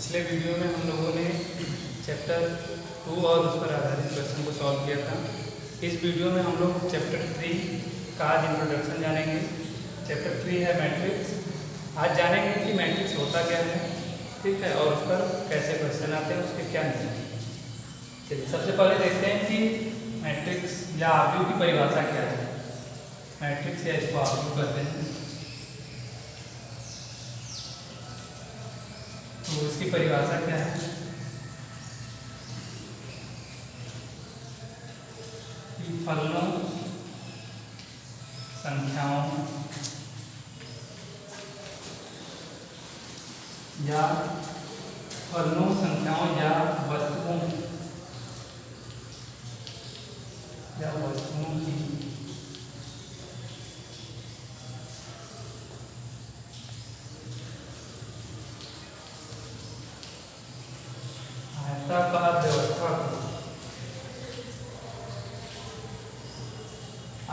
पिछले वीडियो में हम लोगों ने चैप्टर 2 और उस पर आधारित क्वेश्चन को सॉल्व किया था। इस वीडियो में हम लोग चैप्टर 3 का आज इंट्रोडक्शन जानेंगे। चैप्टर 3 है मैट्रिक्स। आज जानेंगे कि मैट्रिक्स होता क्या है, ठीक है, और उस पर कैसे क्वेश्चन आते हैं, उसके क्या नियम हैं। चलिए सबसे पहले देखते हैं कि मैट्रिक्स या आव्यूह की परिभाषा क्या है। मैट्रिक्स या इसको आव्यूह कहते हैं। तो इसकी परिभाषा क्या है कि फलनों, संख्याओं या वस्तुओं की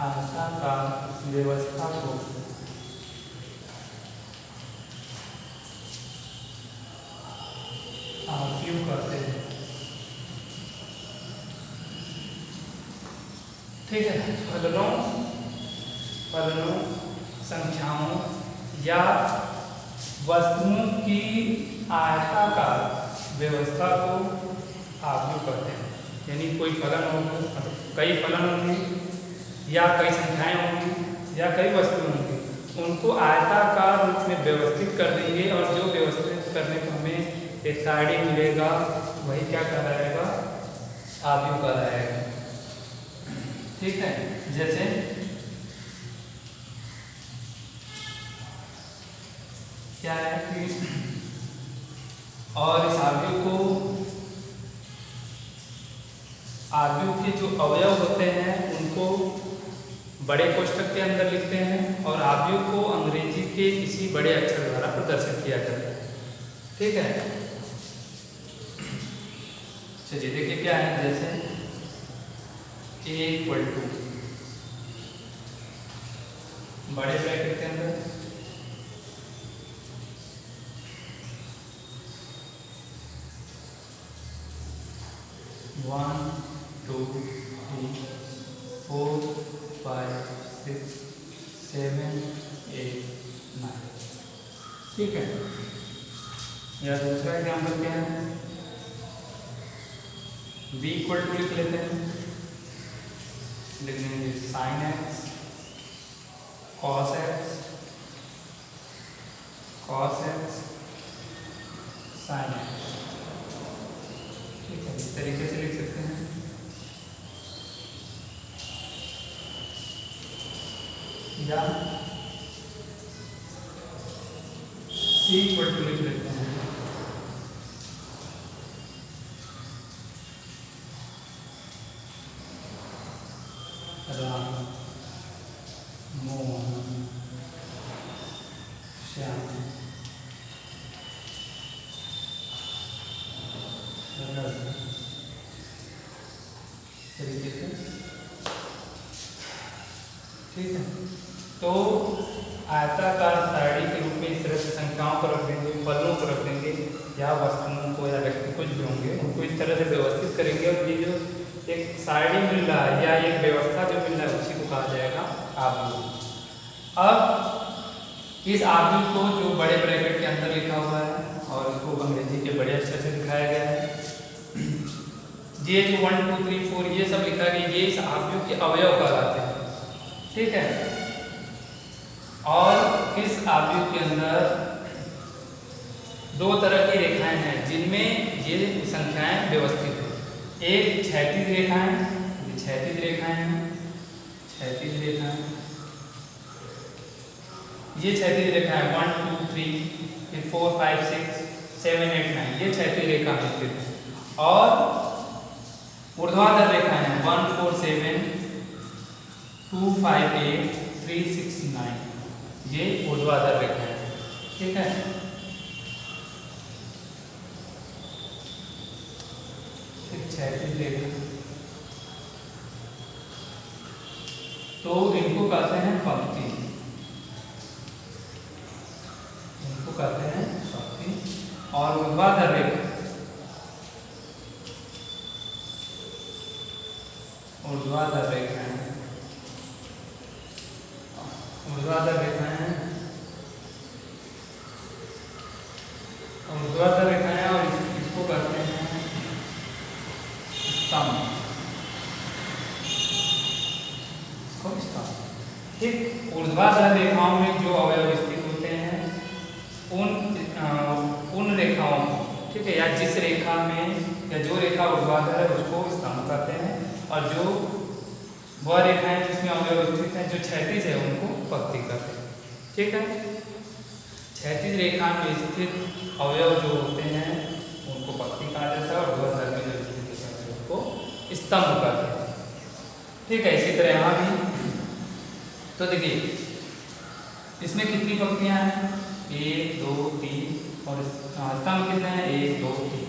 आयताकार व्यवस्था को आव्यूह कहते हैं। ठीक है, फलनों, संख्याओं या वस्तुओं की आयताकार व्यवस्था को आव्यूह कहते हैं। यानी कोई फलन होगा, मतलब कई फलन होंगे या कई संख्याएं होंगी या कई वस्तुएं होंगी, उनको आयताकार रूप में व्यवस्थित कर देंगे और जो व्यवस्थित करने को हमें एक साइड मिलेगा वही क्या कहलाएगा, आव्यूह कहलाएगा। ठीक है, जैसे क्या है कि और इस आव्यूह के जो अवयव होते हैं उनको बड़े कोष्ठक के अंदर लिखते हैं और आव्यूह को अंग्रेजी के किसी बड़े अक्षर द्वारा प्रदर्शित किया जाता है। ठीक है, चलिए देखिए क्या है। जैसे a इक्वल टू बड़े ब्रैकेट के अंदर 1 2 3 4 5 6 7 8 9। ठीक है, या दूसरा एग्जाम्पल क्या है, b इक्वल टू लिख लेते हैं। लिख लेंगे sine x cos x sine x. ठीक है, इस तरीके से लिख सकते हैं। या c इक्वल टू लिख लेते हैं राम मोहन श्याम तरीके से। ठीक है, तो आयताकार सारणी के रूप में इस तरह से संख्याओं को रख देंगे, फलों को रख देंगे या वस्तुओं को या व्यक्ति कुछ भी होंगे उनको इस तरह से व्यवस्थित करेंगे और ये जो एक सारणी मिल रहा है या एक व्यवस्था जो मिल रहा है उसी को कहा जाएगा आव्यूह। अब इस आव्यूह को जो बड़े ब्रैकेट के अंदर लिखा हुआ है और इसको अंग्रेजी के बड़े अक्षर से दिखाया गया है, ये जो 1 2 3 4 ये सब लिखा गया, ये इस आव्यूह के अवयव कहलाते हैं। ठीक है, और इस आव्यूह के अंदर दो तरह की रेखाएं हैं जिनमें ये संख्याएं व्यवस्थित हैं। एक क्षैतिज रेखाएं, ये क्षैतिज रेखाएं हैं, ये क्षैतिज रेखाएं 1 2 3 फिर 4 5 6 7 8 9 ये क्षैतिज रेखा में स्थित है। और ऊर्ध्वाधर रेखाएं हैं 1 4 7 2 5 8 3 6 9 ये ऊर्ध्वाधर रेखाएं हैं। ठीक है, क्षैतिज रेखा तो इनको कहते हैं पंक्ति, इनको कहते हैं पंक्ति। और ऊर्ध्वाधर रेखा, ऊर्ध्वाधर रेखाएं, ऊर्ध्वाधर रेखाएं, ऊर्ध्वाधर रेखाएं और इसको कहते हैं स्तंभ। ठीक, ऊर्ध्वाधर रेखाओं में जो अवयव स्थित होते हैं उन रेखाओं को, ठीक है, या जिस रेखा में या जो रेखा ऊर्ध्वाधर है उसको स्तंभ कहते हैं, और जो वह रेखाएं जिसमें अवयव स्थित हैं जो क्षैतिज है उनको पंक्ति कहते हैं। ठीक है, क्षैतिज रेखा में स्थित अवयव जो होते हैं उनको पंक्ति कहा जाता है, और ऊर्ध्वाधर में जो स्थित होते हैं उनको स्तंभ कहते हैं। ठीक है, इसी तरह यहाँ भी तो देखिए इसमें कितनी पंक्तियां हैं, 1 2 3, और स्तंभ कितने हैं, 1 2 3।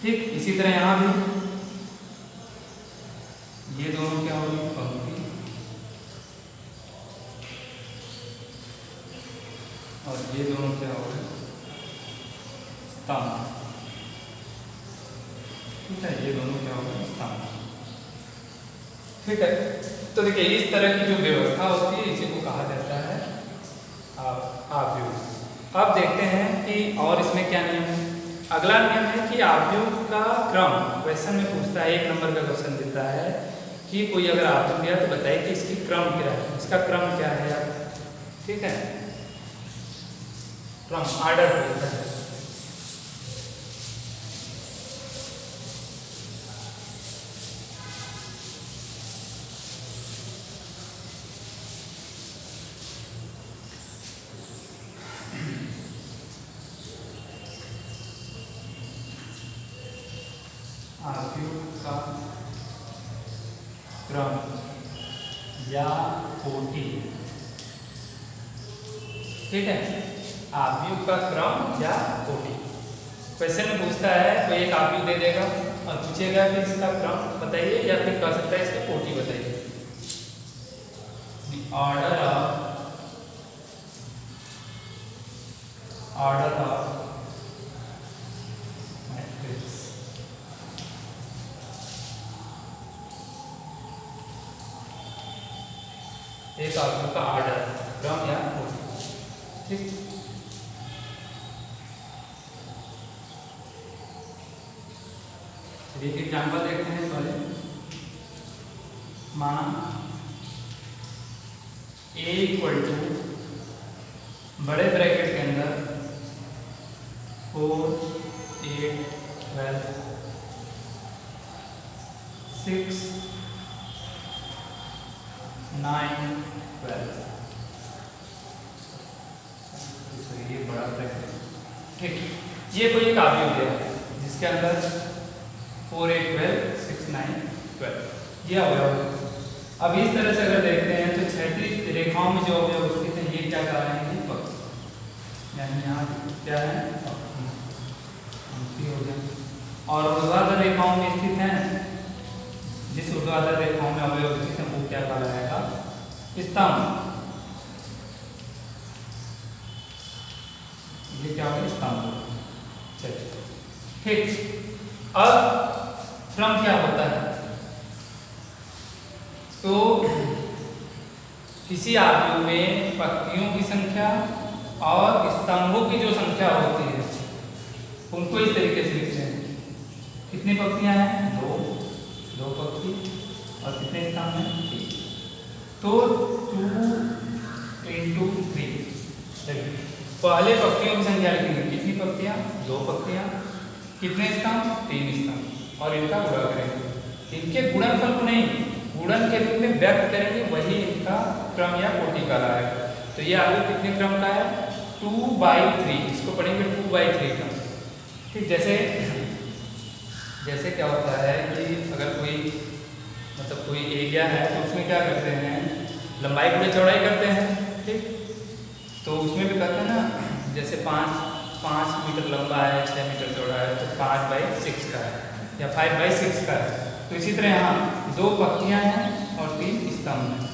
ठीक, इसी तरह यहाँ भी ये दोनों क्या होगी, पंक्ति, और ये दोनों क्या होगी, स्तंभ। ठीक है, ये दोनों क्या होगा, स्तंभ। ठीक है, तो देखिए इस तरह की जो व्यवस्था होती है इसी को कहा जाता है आव्यूह। अब देखते हैं कि और इसमें क्या नियम है। अगला नियम है कि आव्यूह का क्रम। क्वेश्चन में पूछता है, 1 नंबर का क्वेश्चन देता है कि कोई अगर आव्यूह दिया तो बताइए कि इसकी क्रम क्या है, इसका क्रम क्या है। ठीक है, क्रम ऑर्डर होता है। आव्यूह का क्रम या कोटि। ठीक है, आव्यूह का क्रम या कोटि। क्वेश्चन में पूछता है तो एक आव्यूह दे देगा और पूछेगा कि इसका क्रम बताइए, या फिर कह सकता है इसकी कोटि बताइए। Order of matrix. एक आव्यूह का ऑर्डर, क्रम या कोटि। ठीक, एक एग्जाम्पल देखते हैं पहले। माना A = बड़े ब्रैकेट के अंदर 4 8 12 6 9 12। ये बड़ा ब्रैकेट। ठीक, ये कोई एक आव्यूह है जिसके अंदर 4 8 12 6 9 12 ये अवयव है। अब इस तरह से अगर देखते हैं तो क्षैतिज रेखाओं में जो अवयव स्थित है ये क्या कर रहे हैं, पंक्ति, यानी यहाँ क्या है, पंक्ति हो गया। और ऊर्ध्वाधर रेखाओं में स्थित है, जिस ऊर्ध्वाधर रेखाओं में अवयव स्थित है वो क्या कहलाएगा, स्तंभ। ये क्या होगा, स्तंभ। चलिए ठीक, अब क्रम क्या होता है। तो किसी आव्यूह में पंक्तियों की संख्या और स्तंभों की जो संख्या होती है उनको इस तरीके से लिखते हैं। कितनी पंक्तियां हैं, 2 पंक्ति, और कितने स्तंभ हैं, 3। तो 2 × 3। पहले पंक्तियों की संख्या लिखेंगे, कितनी पंक्तियां, 2 पंक्तियां, कितने स्तंभ, 3 स्तंभ, और इनका गुणा करेंगे। इनके गुणनफल को नहीं, गुणन के रूप में व्यक्त करेंगे, वही इनका क्रम या कोटि कहलाएगा। तो ये आव्यूह कितने क्रम का है, 2/3। इसको पढ़ेंगे 2/3 का। ठीक, जैसे क्या होता है कि अगर कोई मतलब कोई एरिया है तो उसमें क्या करते हैं, लंबाई गुणे चौड़ाई करते हैं। ठीक, तो उसमें भी करते हैं ना, जैसे 5 मीटर लंबा है, 6 मीटर चौड़ा है, तो 5/6 का है, या 5/6 का है। तो इसी तरह यहाँ 2 पंक्तियां हैं और 3 स्तंभ हैं।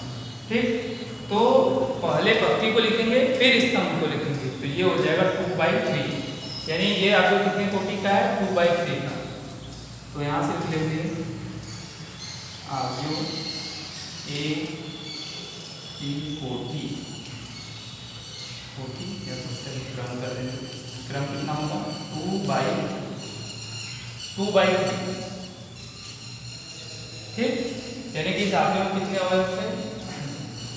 ठीक, तो पहले पंक्ति को लिखेंगे फिर स्तंभ को लिखेंगे, तो ये हो जाएगा 2/3। यानी ये आपको कितने कोटि का है, 2/3 का। तो यहाँ से लिख लेंगे अवयव ए की कोटि या क्रम कर देंगे। क्रम कितना होगा, 2/3। ठीक, यानी कि इस अवयव में कितने अवयव थे।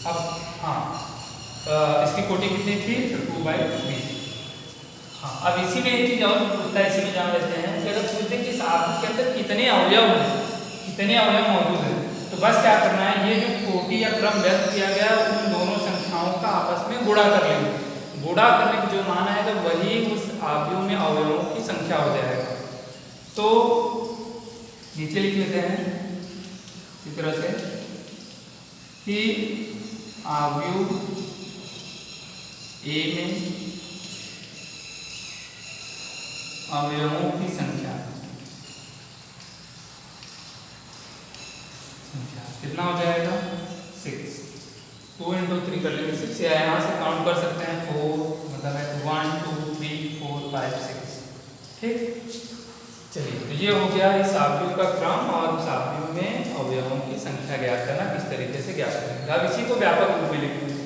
अब हाँ, इसकी कोटि कितनी थी, तो 2/3। हाँ, अब इसी में एक चीज और पूछता है, इसी में जान लेते हैं कि अगर पूछते कि इस आकृति के अंदर कितने अवयव हैं, कितने अवयव मौजूद हैं, तो बस क्या करना है, ये जो कोटि या क्रम व्यक्त किया गया है उन दोनों संख्याओं का आपस में गुणा कर लेंगे। गुणा करने का जो मान आएगा वही उस अवयव में अवयवों की संख्या हो जाएगा। तो नीचे लिख लेते हैं इस तरह से कि अवयव ए में अवयवों की संख्या कितना हो जाएगा, 6। 2 × 3 कर लेंगे 6, या यहाँ से काउंट कर सकते हैं 4, मतलब है 1 2 3 4 5 6। ठीक, चलिए तो ये हो गया इस अवयव का क्रम और उस अवयव में अवयवों की संख्या ज्ञात करना किस तरीके से ज्ञात करेंगे। अब इसी को व्यापक रूप में लिखेंगे,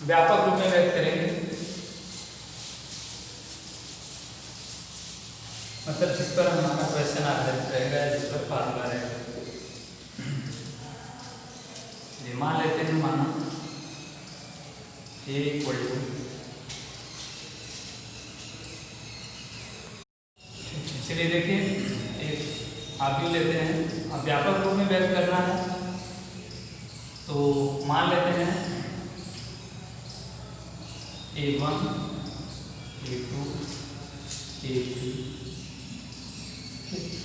व्यापक रूप में व्यक्त करेंगे, मतलब जिस पर हमारा क्वेश्चन आधारित रहेगा, जिस पर फार्मूला रहेगा। मान लेते हैं, माना a = चलिए देखिए एक अवयव लेते हैं, अब व्यापक रूप में व्यक्त करना है तो मान लेते हैं a1 a2 a3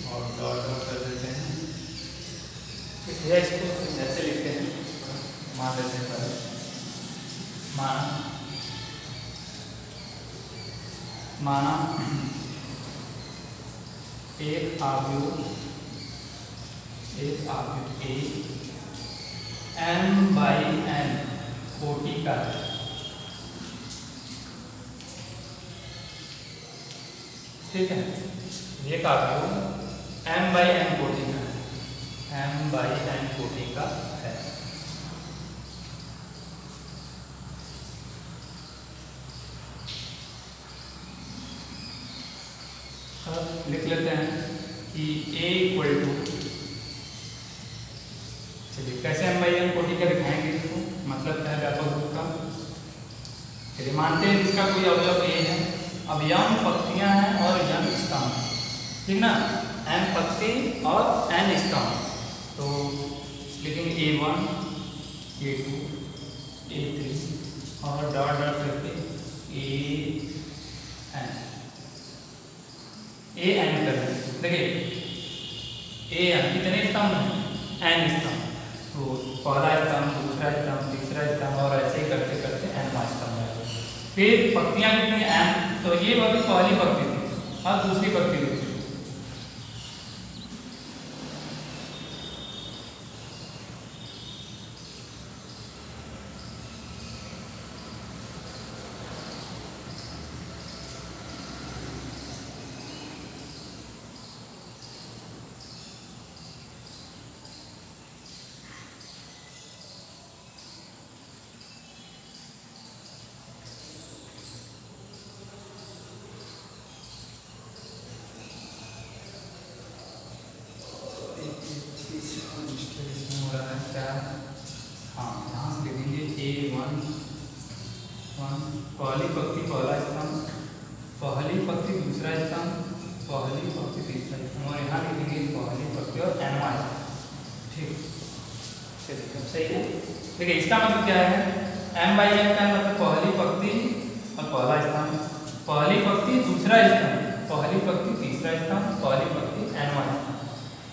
और डॉट कर देते हैं। या इसको ऐसे लिखते हैं, मान लेते हैं पहले, माना एक अवयव a m/n कोटि का है। ठीक है, ये अवयव m/n कोटि का है, m/n कोटि का है। अब लिख लेते हैं कि a = चलिए कैसे m/n कोटि का दिखाएंगे इसको, मतलब क्या है व्यापक रूप का। चलिए मानते हैं इसका कोई अवयव a है, अब m पंक्तियां हैं और n स्तंभ, ठीक ना, m पंक्ति और n स्तंभ। तो लिखेंगे a1 a2 a3 और डॉट डॉट करके an कर देखिए an कितने स्तंभ हैं, n स्तंभ। तो पहला स्तंभ, दूसरा स्तंभ, तीसरा स्तंभ और ऐसे ही करते करते n वां स्तंभ है। फिर पंक्तियां कितनी n, तो ये वाली पहली पंक्ति थी और दूसरी पंक्ति थी। पहली पंक्ति पहला स्तंभ, पहली पंक्ति दूसरा स्तंभ, पहली पंक्ति तीसरा स्तंभ और यहाँ लिखेंगे पहली पंक्ति और n वां स्तंभ। ठीक, चलिए सही है। देखिए इसका मतलब क्या है, m/n का मतलब पहली पंक्ति और पहला स्तंभ, पहली पंक्ति दूसरा स्तंभ, पहली पंक्ति तीसरा स्तंभ, पहली पंक्ति n वां स्तंभ।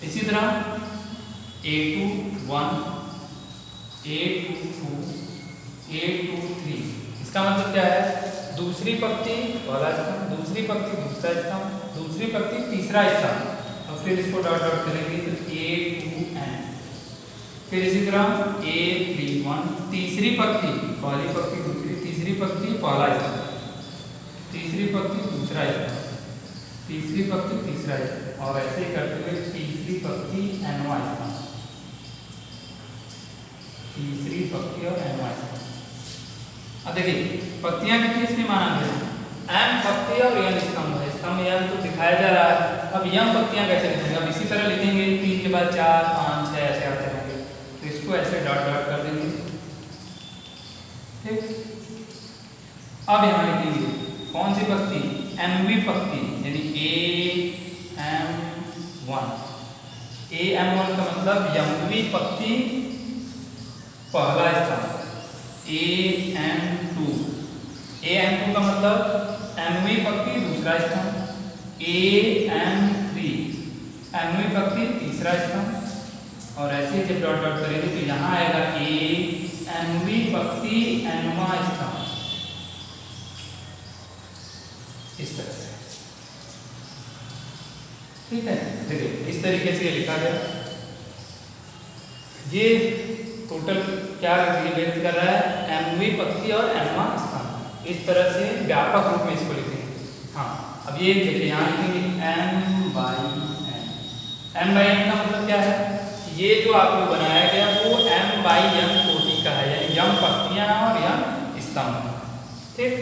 इसी तरह a21 a22 a23, इसका मतलब क्या है, दूसरी पंक्ति पहला स्तंभ, दूसरी पंक्ति दूसरा स्तंभ, दूसरी पंक्ति तीसरा स्तंभ और फिर इसको डॉट डॉट करेंगे तो a2n। फिर इसी तरह a31 तीसरी पंक्ति, पहली पंक्ति दूसरी, तीसरी पंक्ति पहला स्तंभ। तीसरी पंक्ति दूसरा स्तंभ, तीसरी पंक्ति तीसरा स्तंभ, और ऐसे ही करते हुए तीसरी पंक्ति nवां स्तंभ, तीसरी पंक्ति और nवां स्तंभ। अब देखिए पंक्तियां कितनी इसमें माना गया, m पंक्ति और n स्तंभ है, स्तंभ n तो दिखाया जा रहा है। अब m पंक्तियां कैसे लिखेंगे, अब इसी तरह लिखेंगे 3 के बाद 4 5 6 ऐसे आते रहेंगे, तो इसको ऐसे डॉट डॉट कर देंगे। ठीक, अब यहाँ लिखेंगे कौन सी पंक्ति, mवीं पंक्ति, यानी am1, am1 का मतलब mवीं पंक्ति पहला स्तंभ, am2, am2 का मतलब mवीं पंक्ति दूसरा स्तंभ, am3, mवीं पंक्ति तीसरा स्तंभ, और ऐसे जब डॉट डॉट करेंगे तो यहाँ आएगा mवीं पंक्ति nवां स्तंभ, इस तरह से। ठीक है, देखिए इस तरीके से ये लिखा गया। ये टोटल क्या व्यक्त कर रहा है, mवीं पंक्ति और nवां स्तंभ, इस तरह से व्यापक रूप में इसको लिखेंगे। हाँ, अब ये देखिए यहाँ लिखेंगे m by n, m by n का मतलब क्या है, ये जो आपको बनाया गया वो m बाई n कोटि का है, यानी m पंक्तियां और m स्तंभ। ठीक,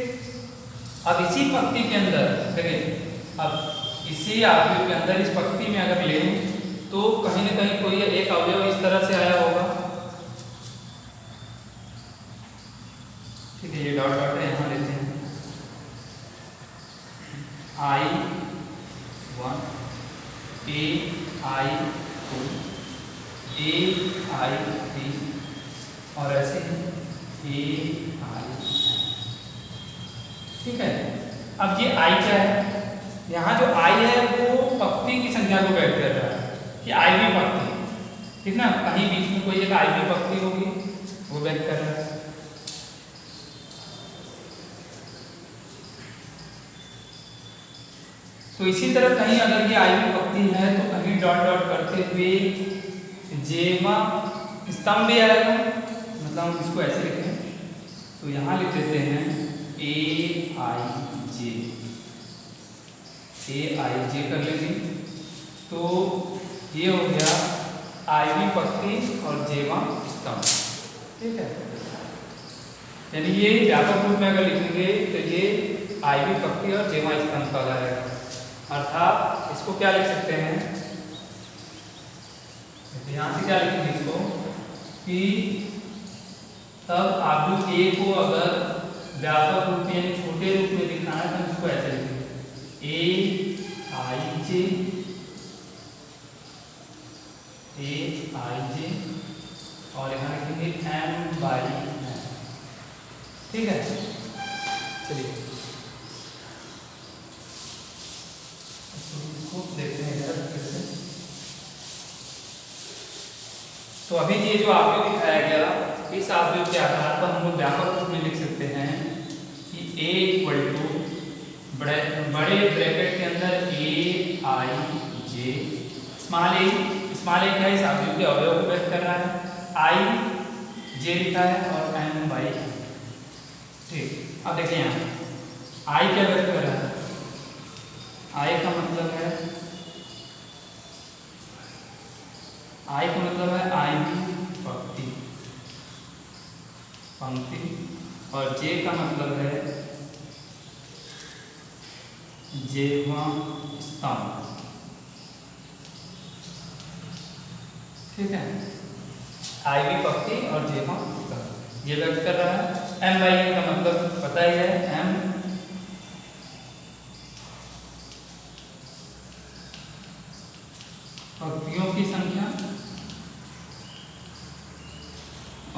अब इसी पंक्ति के अंदर देखिए, अब इसी आव्यूह के अंदर इस पंक्ति में अगर लें तो कहीं ना कहीं कोई एक अवयव इस तरह से आया होगा। ठीक है, ये डॉट डॉट है, यहाँ लेते हैं I1 AI2 AI3 और ऐसे AI। ठीक है, अब ये I क्या है, यहाँ जो I है वो पंक्ति की संख्या को व्यक्त कर रहा है कि आईवी पंक्ति, ठीक ना, कहीं बीच में कोई एक आईवी पंक्ति होगी वो व्यक्त कर रहा है। तो इसी तरह कहीं अगर ये आईवी पंक्ति है तो कहीं डॉट डॉट करते हुए जेवा स्तंभ भी आएगा, मतलब हम इसको ऐसे लिखें तो यहाँ लिख देते हैं AIJ कर लेंगे, तो ये हो गया आईवी पंक्ति और जेवा स्तंभ। ठीक है, यानी ये व्यापक रूप में अगर लिखेंगे तो ये आईवी पंक्ति और जेवा स्तंभ का रहेगा, अर्थात इसको क्या लिख सकते हैं, यहाँ से क्या लिखेंगे इसको कि तब आव्यूह A को अगर व्यापक रूप में यानी छोटे रूप में लिखना है तो इसको ऐसे लिखेंगे AIJ और यहाँ लिखेंगे m बाई n। ठीक है, चलिए इसको देखते हैं इधर फिर से। तो अभी ये जो आव्यूह दिखाया गया, इस आव्यूह के आधार पर हम लोग व्यापक रूप में लिख सकते हैं कि A इक्वल टू बड़े ब्रैकेट के अंदर AIJ, स्मॉल a क्या है, इस आव्यूह के अवयव को व्यक्त कर रहा है, IJ लिखा है और m बाई n। ठीक, अब देखिए यहाँ I क्या व्यक्त कर रहा है, I का मतलब है आईवी पंक्ति और J का मतलब है जेवा स्तंभ। ठीक है, आईवी पंक्ति और जेवा स्तंभ ये व्यक्त कर रहा है। m बाई n का मतलब पता ही है, m पंक्तियों की संख्या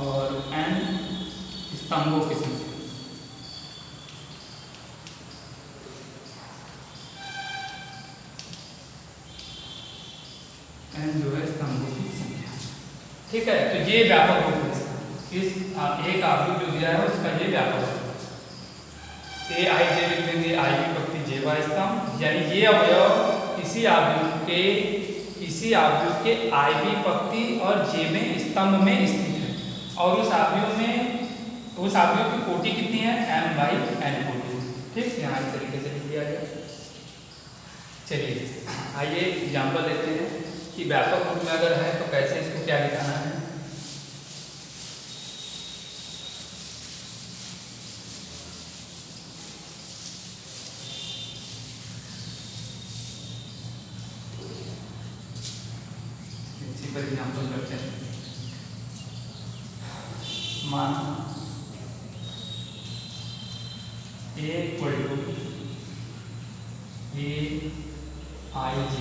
और n स्तंभों की संख्या। n जो है स्तंभों की संख्या। ठीक है, तो ये व्यापक रूप है इस एक आव्यूह जो दिया है उसका ये व्यापक रूप है। AIJ लिख देंगे, आईवी पंक्ति जेवा स्तंभ, यानी ये अवयव इसी आव्यूह के आईवी पंक्ति और जेवें स्तंभ में स्थित है, और उस आव्यूह की कोटि कितनी है, m बाई n कोटि। ठीक, यहाँ इस तरीके से लिख दिया गया। चलिए आइए एग्जाम्पल लेते हैं कि व्यापक रूप में अगर है तो कैसे इसको क्या दिखाना है। इसी पर एग्जाम्पल करते हैं। मान A equal to AIJ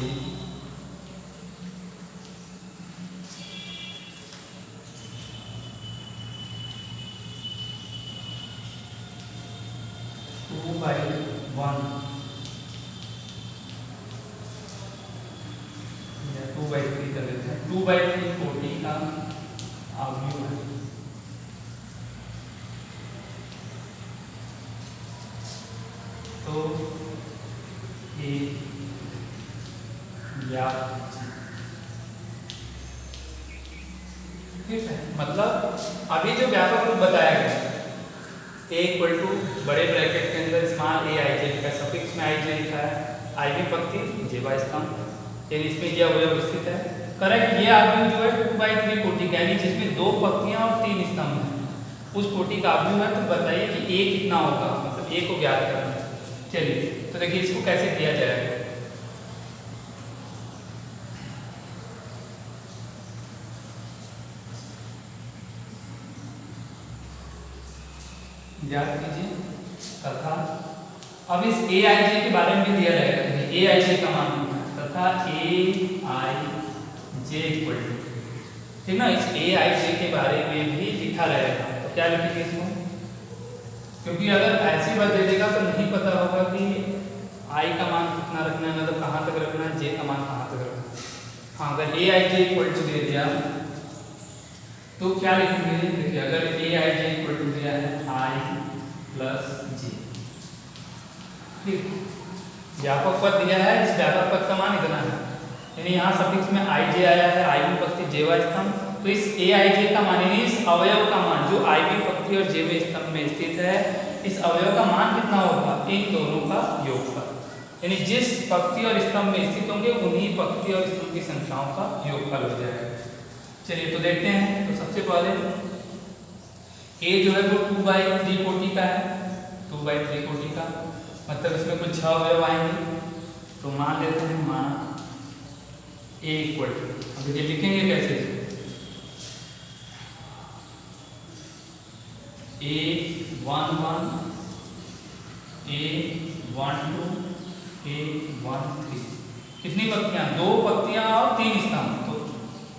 two by one या 2/3 कर लेते हैं। 2/3 कोटि का अवयव है। तो ये या ठीक है, मतलब अभी जो व्यापक रूप बताया गया A इक्वल टू बड़े ब्रैकेट के अंदर स्मॉल AIJ लिखा है, सफिक्स में IJ लिखा है, आईवी पंक्ति जेवा स्तंभ, यानी इसमें यह अवयव स्थित है। करेक्ट, ये अवयव जो है 2/3 कोटि का, यानी जिसमें 2 पंक्तियां और 3 स्तंभ हैं, उस कोटि का अवयव है। तो बताइए कि A कितना होगा, मतलब A को ज्ञात करना है। चलिए तो देखिए इसको कैसे किया जाएगा। ज्ञात कीजिए तथा अब इस AIJ के बारे में भी दिया जाएगा। AIJ का मान तथा AIJ इक्वल टू, ठीक ना, इस AIJ के बारे में भी लिखा रहेगा। तो क्या लिखेंगे इसमें, क्योंकि अगर ऐसी बात दे देगा तो नहीं पता होगा कि I का मान कितना रखना है, मतलब कहाँ तक रखना है, J का मान कहाँ तक रखना है। हाँ, अगर AIJ इक्वल टू दे दिया तो क्या लिखेंगे, देखिए अगर AIJ इक्वल टू दिया है I प्लस J, ठीक, व्यापक पद दिया है, इस व्यापक पद का मान इतना है, यानी यहाँ सफिक्स में IJ आया है, आईवी पंक्ति जेवा स्तंभ, तो इस AIJ का मान यानी इस अवयव का मान जो आईवी पंक्ति और जेवा स्तंभ में स्थित है, इस अवयव का मान कितना होगा, इन दोनों का योगफल, यानी जिस पंक्ति और स्तंभ में स्थित होंगे उन्हीं पंक्ति और स्तंभ की संख्याओं का योगफल हो जाएगा। चलिए तो देखते हैं। तो सबसे पहले A जो है वो 2/3 कोटि का है, 2/3 कोटि का मतलब इसमें कुछ 6 अवयव आएंगे। तो मान लेते हैं, मान A इक्वल टू, अब ये लिखेंगे कैसे, A11 A12 A13, कितनी पंक्तियां, 2 पंक्तियां और 3 स्तंभ। तो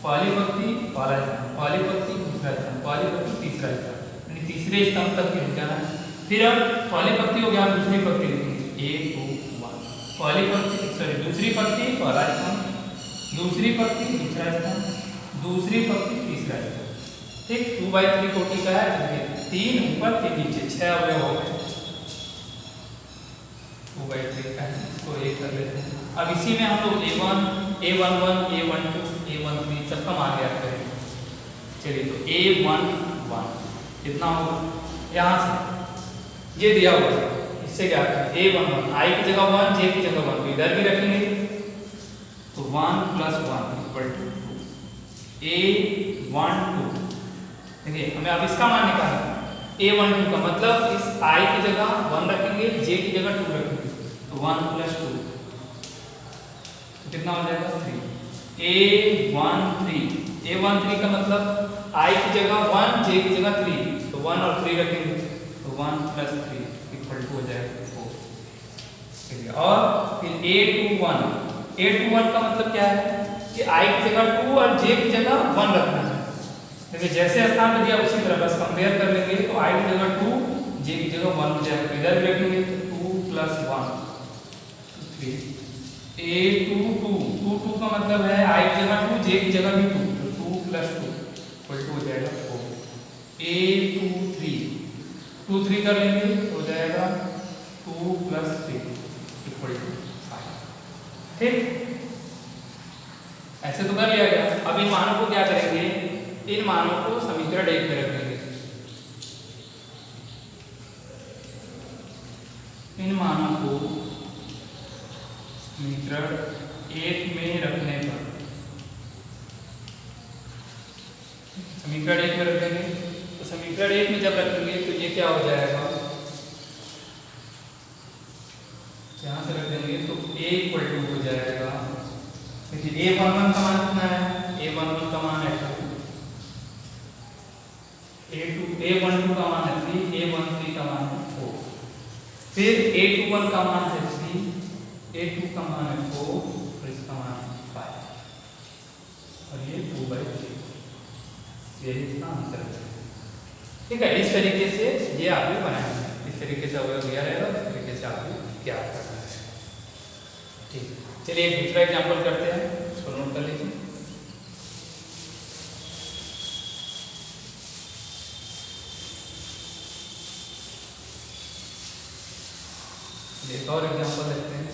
पहली पंक्ति पहला स्तंभ, पहली पंक्ति दूसरा स्तंभ, पहली पंक्ति तीसरा स्तंभ, यानी तीसरे स्तंभ तक लिख जाना है। फिर अब पहली पंक्ति हो गया, दूसरी पंक्ति लिखेंगे A21, पहली पंक्ति सॉरी दूसरी पंक्ति पहला स्तंभ, दूसरी पंक्ति दूसरा स्तंभ, दूसरी पंक्ति तीसरा स्तंभ, ठीक। 2/3 कोटि का है, 3 ऊपर 3 नीचे, 6 अवयव हो गए। 2/3 का है, इसको 1 कर लेते हैं। अब इसी में हम लोग A1 A11 A12 A13 सबका मान ज्ञात करेंगे। चलिए तो A11 कितना होगा, यहाँ से ये दिया हुआ है, इससे क्या करें, A11 I की जगह 1 J की जगह 1 इधर भी रखेंगे। तो 1 + 1 = 2, A12, देखिए हमें अब इसका मान निकालना है। A12 का मतलब इस I की जगह 1 रखेंगे, J की जगह 2 रखेंगे, तो 1 + 2 कितना हो जाएगा 3। A13 का मतलब I की जगह 1 J की जगह 3, तो 1 और 3 रखेंगे, तो 1 + 3 = हो जाएगा 4। और फिर A21 का मतलब क्या है कि I की जगह 2 और J की जगह 1 रखना है। देखिए जैसे स्थान में दिया उसी तरह बस कंपेयर कर लेंगे। तो I की जगह 2 J की जगह 1 हो जाएगा, इधर भी रखेंगे, तो 2 + 1 3। A22 का मतलब है I की जगह 2 J की जगह भी 2, तो 2 + 2 = हो जाएगा 4। A23 कर लेंगे, हो जाएगा 2 + 3 = 5, ठीक। ऐसे तो कर लिया गया। अब इन मानों को क्या करेंगे, इन मानों को समीकरण 1 में रखेंगे। इन मानों को समीकरण 1 में रखने पर, समीकरण 1 में रखेंगे तो समीकरण 1 में जब रखेंगे तो ये क्या हो जाएगा, यहाँ से रख देंगे तो a इक्वल टू हो जाएगा, देखिए a11 का मान कितना है, a11 का मान है 2, a12 का मान है 3, a13 का मान है 4, फिर a21 का मान है 3, a2 का मान है 4 और इसका मान है 5 और ये 2/3, यही इसका आंसर है। ठीक है, इस तरीके से ये आप भी बनाएंगे, इस तरीके से अवयव दिया रहेगा, इस तरीके से आप भी क्या करना है। ठीक, चलिए एक दूसरा एग्जाम्पल करते हैं, इसको नोट कर लीजिए। एक और एग्जाम्पल देखते हैं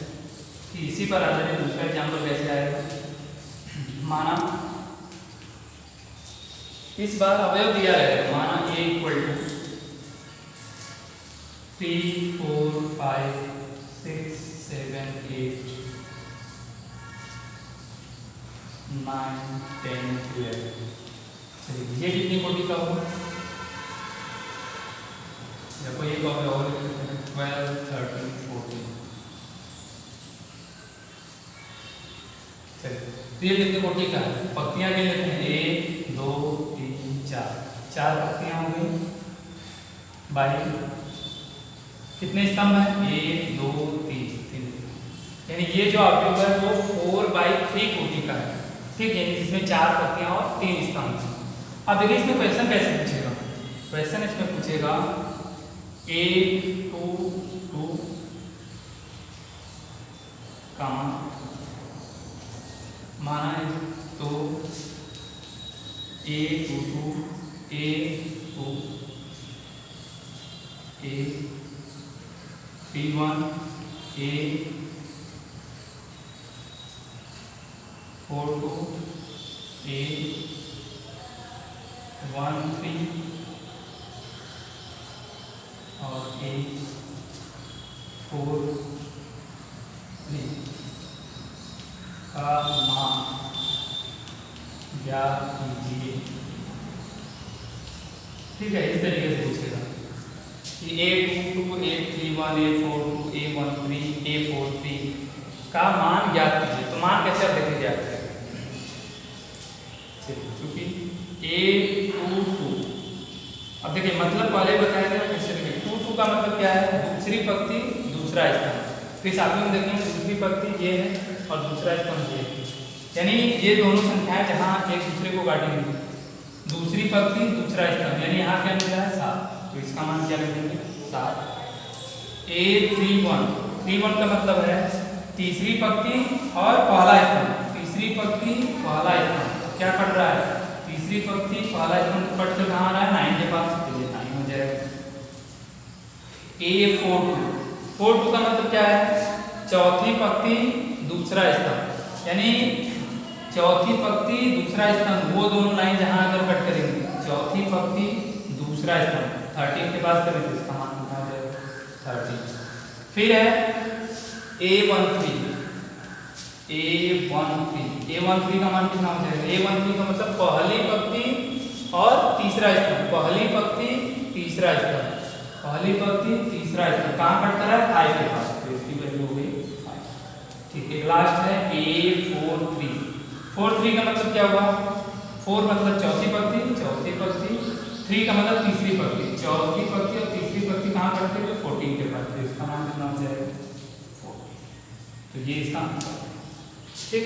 कि इसी पर आधारित दूसरा एग्जाम्पल कैसे आएगा। माना इस बार अवयव दिया रहेगा, माना a इक्वल टू 3, 4, 5, 6, 7, 8, 9, 10, 12। ये कितनी कोटि का होगा, देखो ये कब और 12, 13, 14। चलिए तो ये कितनी कोटि का है, पक्तियां गिन लेते हैं, 1, 2, 3, 4, 4 पक्तियां हो गई। बाई कितने स्तंभ हैं, 1, 2, 3, यानी ये जो अवयव है वो 4/3 कोटि का है। ठीक है, इसमें 4 पत्तियां और 3 स्तंभ हैं। अब देखिए इसमें क्वेश्चन कैसे पूछेगा, क्वेश्चन इसमें पूछेगा 1, 2, 2, माना है तो A22, A2, A31, A42, A13 और A43 का मान ज्ञात कीजिए। ठीक है, इस तरीके से पूछेगा कि A22, A31, A42, A13, A43 का मान ज्ञात कीजिए। तो मान कैसे आप देखेंगे ज्ञात करेंगे, क्योंकि A22, अब देखिए मतलब पहले बताया गया कैसे देखेंगे, 22 का मतलब क्या है, दूसरी पंक्ति दूसरा स्तंभ। फिर साथ में देखेंगे दूसरी पंक्ति ये है और दूसरा स्तंभ ये, यानी ये दोनों संख्याएं जहां एक दूसरे को काटेंगे, दूसरी पंक्ति दूसरा स्तंभ, यानी यहाँ क्या मिल रहा है 7, तो इसका मान क्या लिखेंगे 7। A31 का मतलब है तीसरी पंक्ति और पहला स्तंभ, तीसरी पंक्ति पहला स्तंभ क्या कट रहा है, तीसरी पंक्ति पहला स्तंभ कट कर कहाँ आ रहा है 9 के पास, तो ये 9 हो जाएगा। A42 का मतलब क्या है, चौथी पंक्ति दूसरा स्तंभ, यानी चौथी पंक्ति दूसरा स्तंभ, वो दोनों लाइन जहां अगर कट करेंगे, चौथी पंक्ति दूसरा स्तंभ 13 के पास करेंगे, इसका मान कितना हो जाएगा 13। फिर है A13 का मान कितना हो जाएगा, A13 का मतलब पहली पंक्ति और तीसरा स्तंभ, पहली पंक्ति तीसरा स्तंभ, पहली पंक्ति तीसरा स्तंभ कहाँ कट कर रहा है 5 के पास, तो इसकी वैल्यू हो गई 5। ठीक है, लास्ट है A43 का मतलब क्या हुआ, 4 मतलब चौथी पंक्ति, 3 का मतलब तीसरी पंक्ति, चौथी पंक्ति और तीसरी पंक्ति कहाँ कटते हैं 14 के पास, तो इसका मान कितना हो जाएगा 14। तो ये इसका आंसर है। ठीक,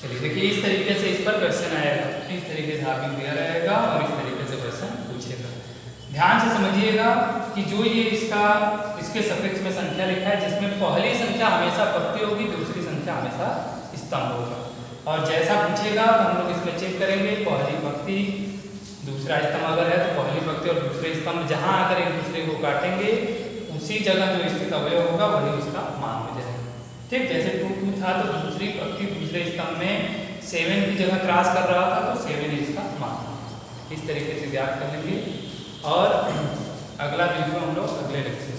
चलिए देखिए इस तरीके से इस पर क्वेश्चन आएगा, इस तरीके से आप दिया रहेगा और इस तरीके से क्वेश्चन पूछेगा। ध्यान से समझिएगा कि जो ये इसके सफिक्स में संख्या लिखा है, जिसमें पहली संख्या हमेशा पंक्ति होगी, दूसरी संख्या हमेशा स्तंभ होगा, और जैसा पूछेगा तो हम लोग इसमें चेक करेंगे पहली पंक्ति दूसरा स्तंभ अगर है तो पहली पंक्ति और दूसरे स्तंभ जहां अगर एक दूसरे को काटेंगे उसी जगह जो स्थित अवयव होगा वही उसका मान हो जाएगा। ठीक, जैसे 2 था तो दूसरी पंक्ति दूसरे स्तंभ में 7 की जगह क्रॉस कर रहा था तो 7 इसका मान। इस तरीके से ज्ञात कर लेंगे और अगला वीडियो हम लोग अगले लेक्चर